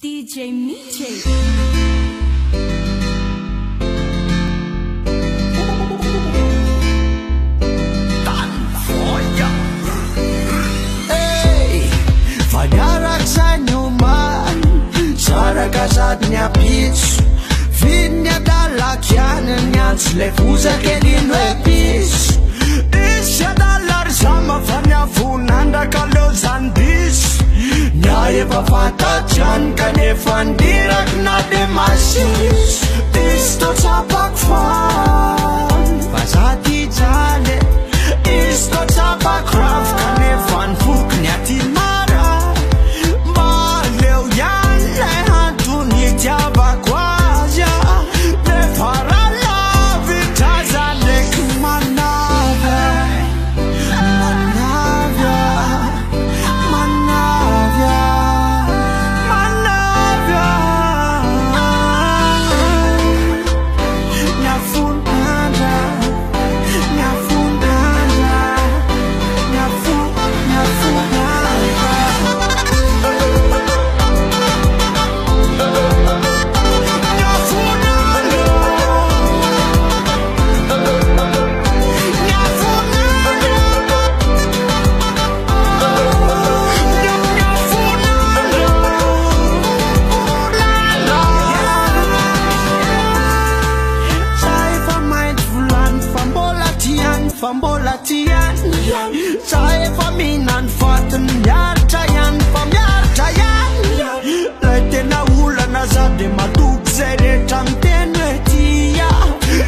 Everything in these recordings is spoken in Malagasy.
DJ Miche. Kasadnya bitch Vidnya dalakianen Slefuza kelin wepis Isya dalar sama fanya funanda kalozan bis Nyaye pafatachan kanefan dirak na demasis Isto tapak fan Pasati jale Isto tapak raf kanefan fuknya timara Maleu yan lehan Java kwaja de farala vitaza lek manava manava manava manava nyafundanda nyafundanda nyafundanda Fambolatian Saya faminan faten Yartayan fam yartayan Letena ula nazade maduk zere tamtenwetia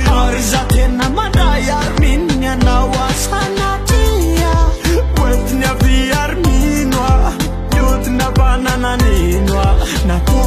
Arizatena madayar minya nawasanatia Wetnya viar minwa Yutna banana ninwa Natu